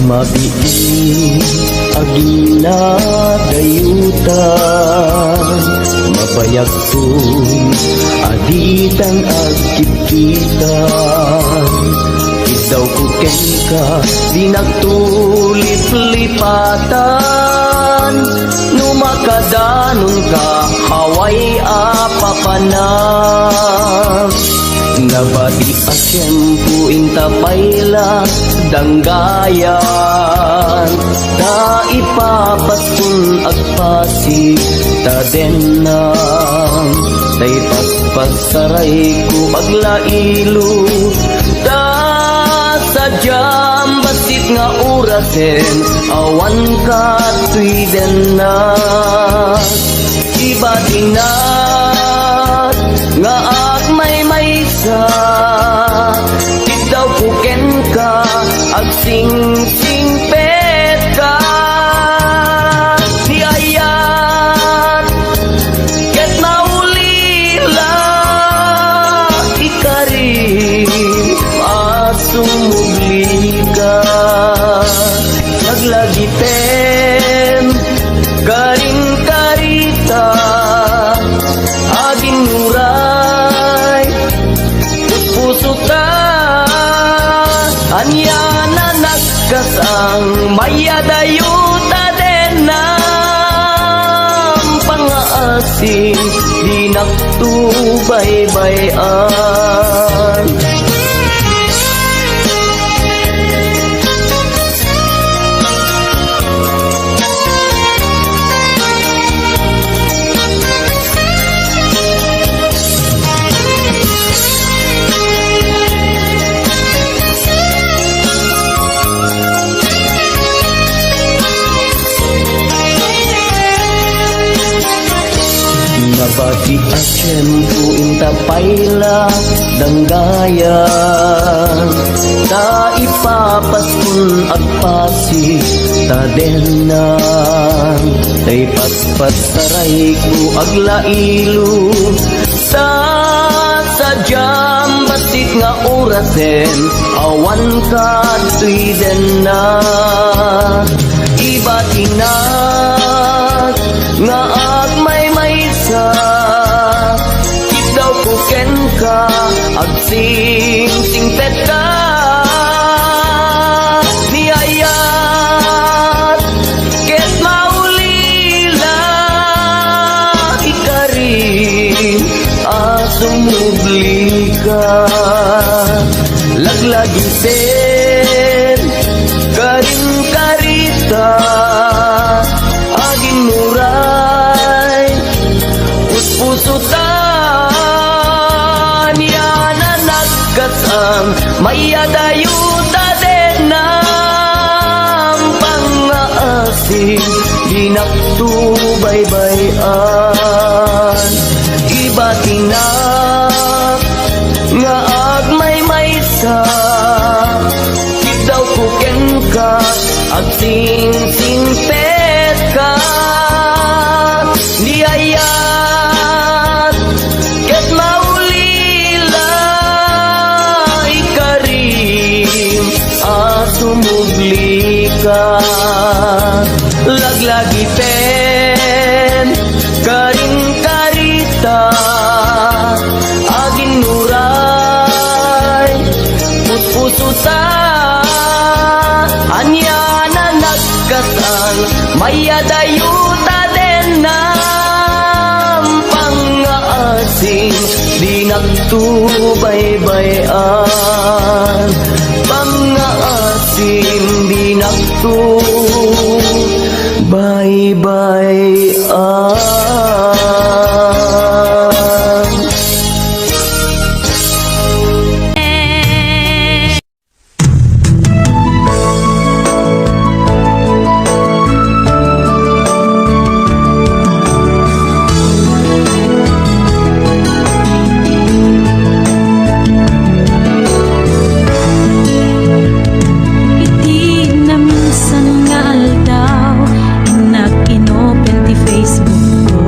Mabiin agina dayutan, mabayag kun aditan agkit-kitan. Ikaw ko ka, di nagtulip-lipatan, numakadanon ka, haway apapanan. Nabati asyempu intapayla danggayan, ta ipapaskun agpasi tadenang, tay paspasaray ko aglailo, ta sadyam basit nga urasen, awan ka tuiden na. Iba dinat nga agmay-maysa, ikaw puken ka, agsing-singpet ka. Di ayat, ket maulila, ikarin, masumugli ka. Naglagiten, karin-karita, aging muray, puso ta, anya na nagkasang mayadayuta den ng pangaasin, di nagtubay-bayan. Nabati asyempu intapayla danggayan, ta ipapaskun agpasi tadenang, tay paspasaray ko aglailo, ta sadyam basit nga orasen, awan ka tuiden na. Iba tinat nga agmay-maysa, ikaw puken ka, agsing-singpet ka. Niyayat, ket maulila, ikarin, asumugli ka. Laglagisen, karin-karita, aging muray, puso ta, niya na nagkasang mayadayuta den ng pangaasin, di nagtubay-bayan. Iba tinak nga agmay-maysa, ikaw puken ka, agsing-singpet ka. Niyayat, ket maulila, ikarin, asumugli ka. Laglagiten, karin-karita, aging nuray, puso ta, anya na nagkasang mayadayuta den ng pangaasin, di nagtubay-bayan. Pangaasin, di nagtubay-bayan. Iti na minsan nga aldaw, nag-inopen ti Facebook ko.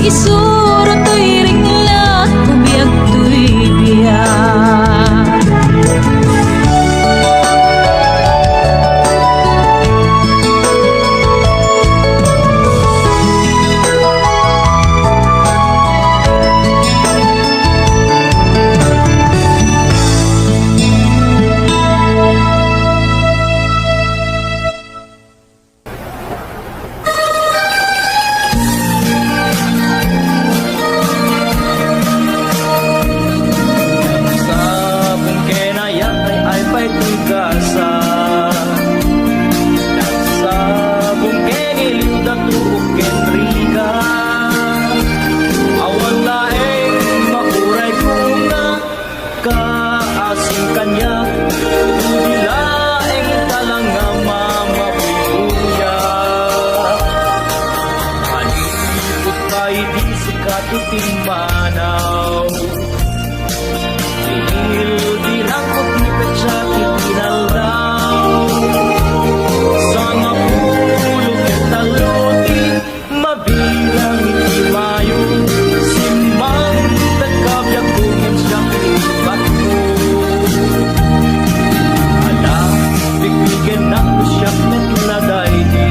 Isuro to'y ringlat, ubiyag to'y biyak. Sabong kenayak ay pa'y tugasan. Sabong kenilip na tuok kenriga. Awan laeng mauray kung na kaasing kanya. Hindi laeng talang nga mamabuya. Halipot kay di sikatuting manaw. Dinakot ni Petsaki kinaldaw. Sa mapulong at taluti, mabilang iti mayo. Simang nagkabiyag kungin siyang lipat mo. Ala, bigbigan na ko siyang naglagay di.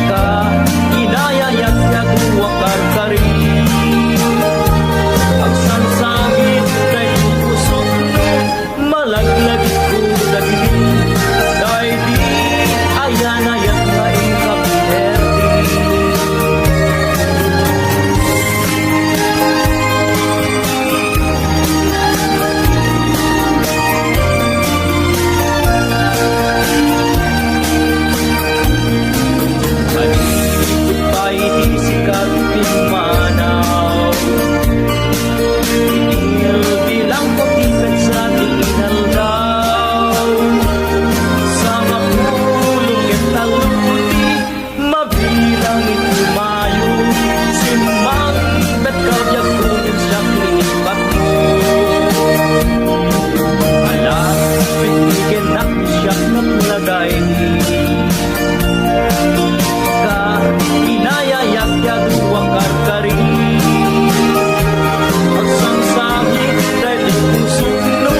Ka, inayayag-yag wakar ka rin. Ang sansangit kay pusok malaglagi ko lagi. Dahil di ayan ayat nga ikapinerdi. Halipot tayo di sikat pinmanaw. Bilang pagtipan sa tinaldaw. Sa mapulong at taluti, mabilang itumayo. Simang nagkabiyag kungin siya klinipat mo. Ala, pinigyan na siya naglagay ni. Ka, inayayag-yag wakar ka rin. Pagsangsangit dahil pusok no,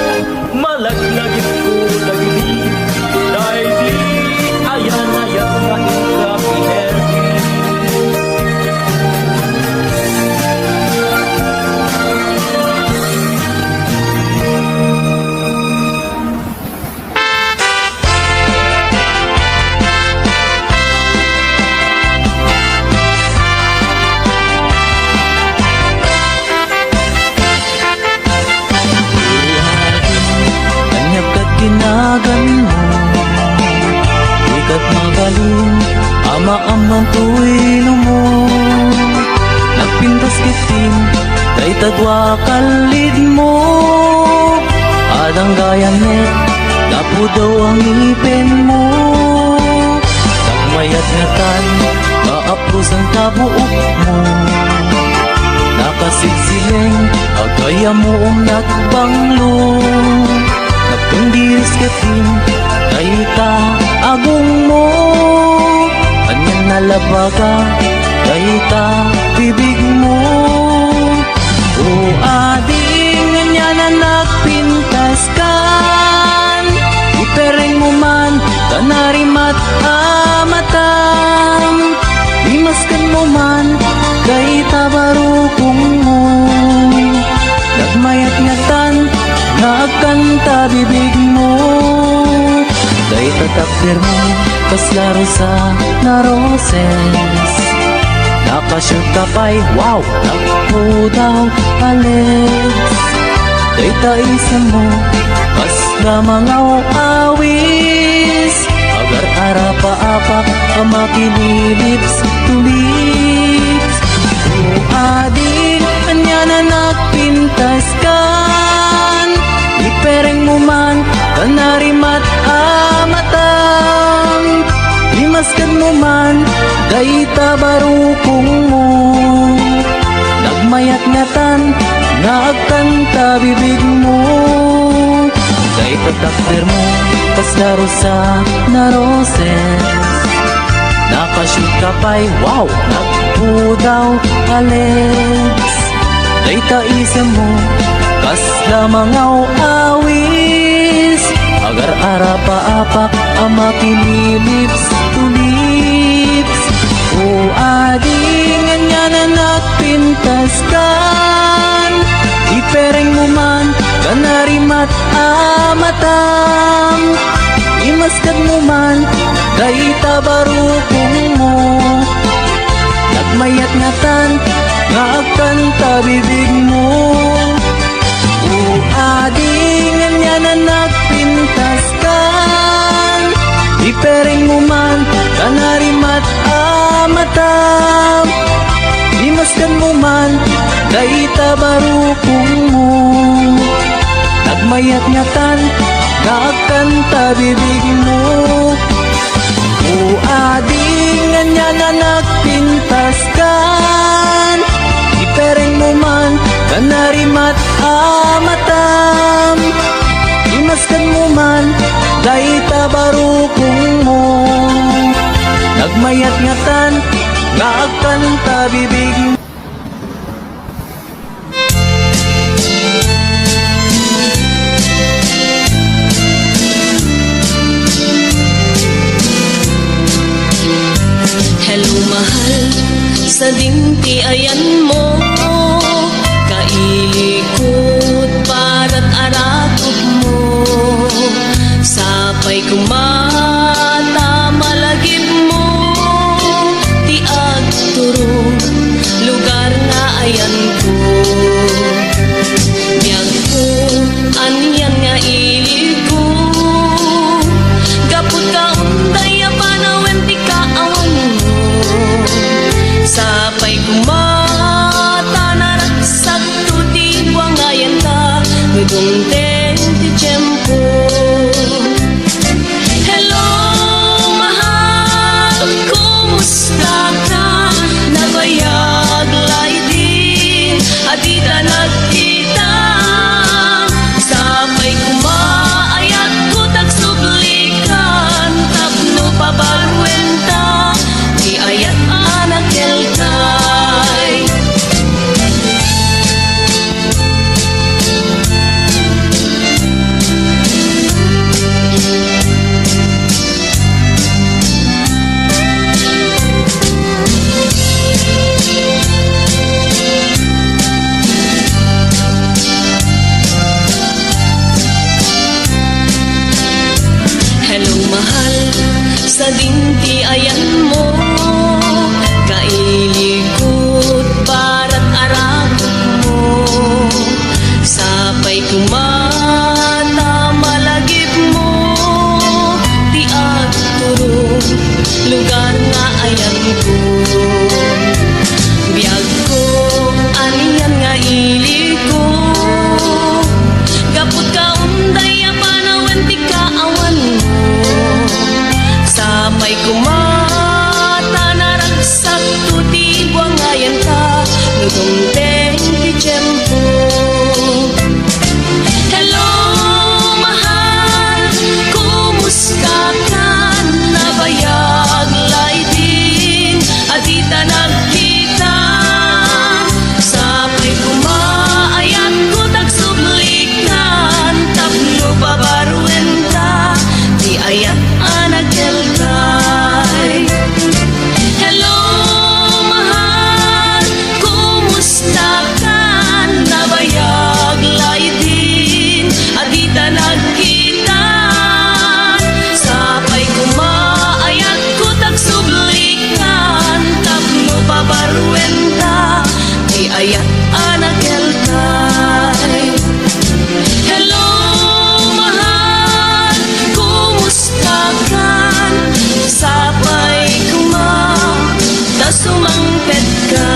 malaglagit ko lagi. Dahil di ayan-ayan nga ikapinerdi. Kanyag kat ginagan mo, ikat magaling, ama-amang tuwino mo. Nagpintas kitin, kay tagwa kalid mo. Adang gayanet, lapo daw ang ipin mo. Nagmayat nga tan, kaapros ang kabuok mo. Nakasilsileng, agaya mo ang nagbanglo. Nagtundiris katin, kay ta agong mo. Kanyan nalabaga, kay ta bibig mo. O ading, nga na nagpintas kan. Ipereng mo man, kanarimat amatan. Imaskan mo man, kay tabarukong mo. Nagmayat ngatan, nagkanta bibig mo. Kay tatakder mo, kaslaro sa naroses. Nakashoot ka pa'y, wow, nakpo daw palets. Kay taisa mo, kasla mga awis. Agar arapa-apak, kamakililips to lips. O ading, kanya na nagpintas kan. Ipereng mo man, kanarimat amatan. Limaskan mo man, kay tabarukong mo. Nagmayat ngatan, nagkanta bibig mo. Kay tatakder mo, kaslaro sa naroses. Nakashoot ka pa'y, wow, nagpo ikaw, Alex. Dayta isa mo, kas lamang awis. Agar ara paapak ama kinilips to lips. O ading anya na nagpintas kan. Ipereng mo man, kanarimat amatam. Imaskad mo man, dayta barukong mo. Nagmayat nga tan, nga agkanta bibig mo. O ading anya na nagpintas kan. Ipereng mo man, kanarimat amatam. Imaskan mo man, dayta barukong mo. Nagmayat nga tan, nga agkanta bibig mo. O ading anya na nagpintas kan. Ipereng mo man, kanarimat amatam. Imaskan mo man, dayta barukong mo. Nagmayat nga tan, nga agkanta bibig mo. Hello mahal, sa dinti ayan mo. Kailikot para't arakot mo. Sapay kumata malagip mo. Ti agturo, lugar nga ayan ko. Biyag ko, anyan nga ilig ko. Gapot ka unday apanawen ti kaawan mo. Sapay kumata naraksak to di wangayan ta. Nudungten ti tiyempo. Hello mahal, kumusta ka? Nabayag laydin, adita nagkita. Sapay kumaayat ko tagsublikan. Tapno pabarwenta, di ayat anak kelkay. Hello mahal, sa dinti ayan mo. Kailikot para't arakot mo. Sapay kumata malagip mo. Ti agturo, lugar nga ayan ko. Biyag ko, aniyan nga ilig ko. Gapot ka unday apanawen ti kaawan mo. Sapay kumata naragsak to di wangayan ta. Nudungteng ti tiyempo. Hello mahal, kumusta ka? Nabayag laydin, adita nagkita. Sapay kumaayat ko tagsublikan. Tapno babarwenta, di ayat anak kelkay. Hello mahal, kumusta ka? Nabayag laydin, adita nagkita. Sapay kumaayat ko tagsublikan. Tapno babarwenta, di ayat anak kelkay. Hello mahal, kumusta ka? Sapay kumata sumangpet ka.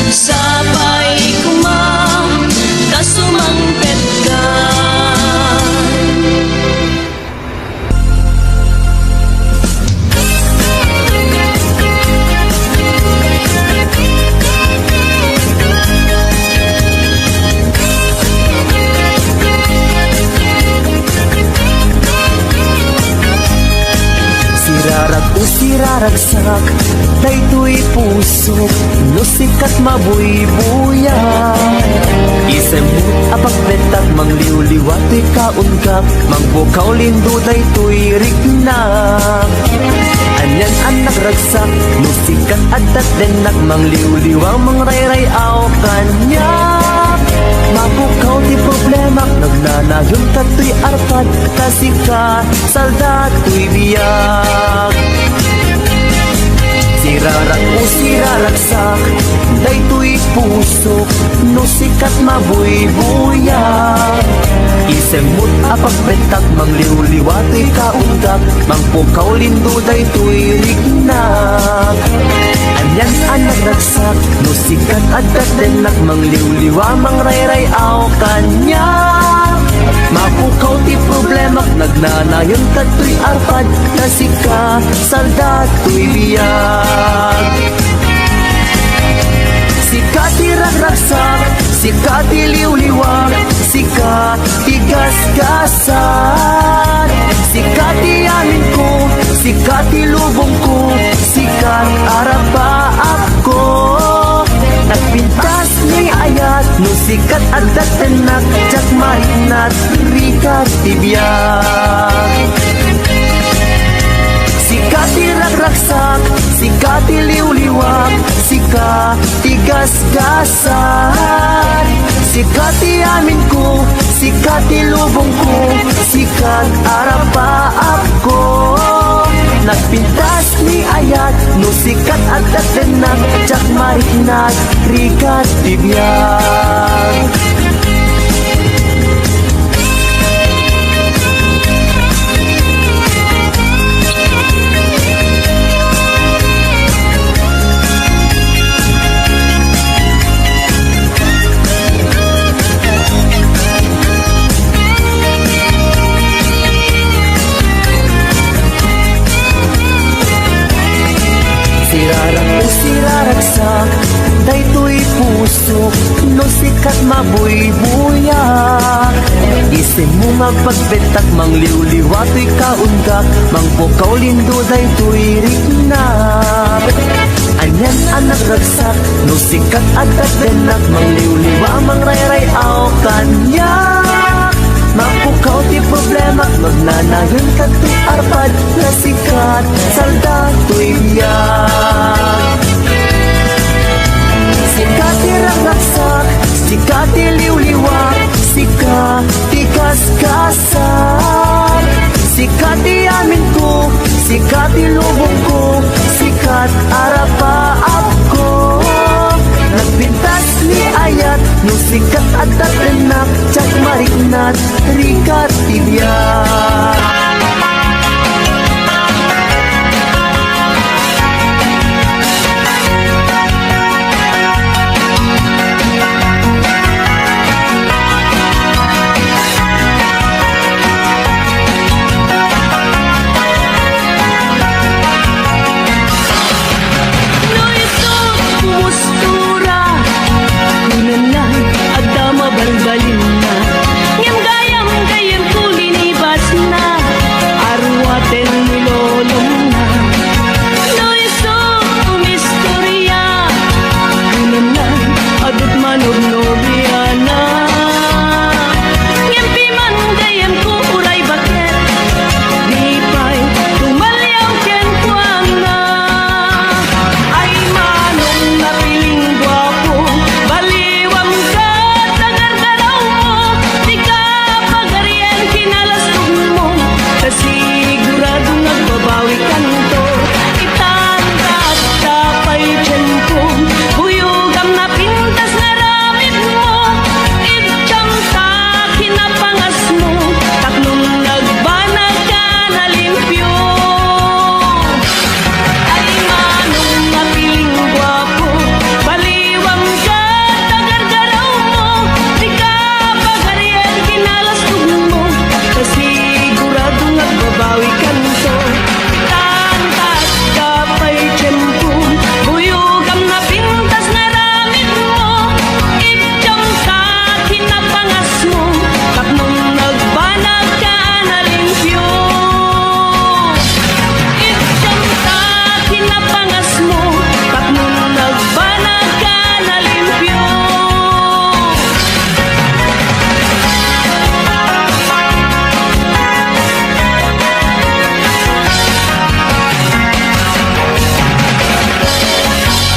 Sapay kumata sumangpet ka. Sirarag o siraragsak, dayto pusok no sikat mabuy-buya. Isemut apagpetak mangliw-liwat to'y kaungkak, mangbukaw lindo day to'y rignak. Anyan anak ragsak no sikat adat denak, mangliw-liwang mangrayray-aw kanyak. Mabukaw di problema, nagnanayon ka to'y arpad, kasi ka salda to'y biyak. Sirarak o siraragsak, day to'y pusok no sikat mabuy-buyak. Isemut apagpetak mangliw-liwa to'y kaundak, mangpukaw lindo day to'y rignak. Anyan anak ragsak no sikat adat denak, mangliw-liwa mangrayray-aw kanyak. Mapukaw ti problema, nagnanayon ka to'y arpad, kasi ka salda to'y biyag. Sika ti ragraksak, sika ti liw-liwag, sika ti gasgasan. Sika ti amin ko, sika ti lubong ko, sikat arapa ako. Nagpintas ni ayat no sikat adat tenak, jak marinat rikat tibiyag. Sikat ti ragraksak, sikat ti liw-liwag, sikat ti gasgasan. Sikat ti amin ko, sikat ti lubong ko, sikat arapa ako. Nagpintas ni ayat no sikat adat tenak, jak marinat rikat tibiyag. Sirarang o siraragsak, day to'y pusok no sikat mabuy-buyak. Isim mo magpagbetak, mangliw-liwa to'y kaundak, mangpukaw lindo day to'y rignak. Anyan anak ragsak no sikat adat denak, mangliw-liwa mangrayray-aw kanyak. Mapukaw ti problema, magnanayon ka to'y arpad, na sikat salda to'y biyag. Sikat ti ragraksak, sikat ti liw-liwag, sikat ti gasgasan. Sikat ti amin ko, sikat ti lubong ko, sikat arapa ako. Nagpintas ni ayat no sikat adat denak, jak marinat rikat tibiyag.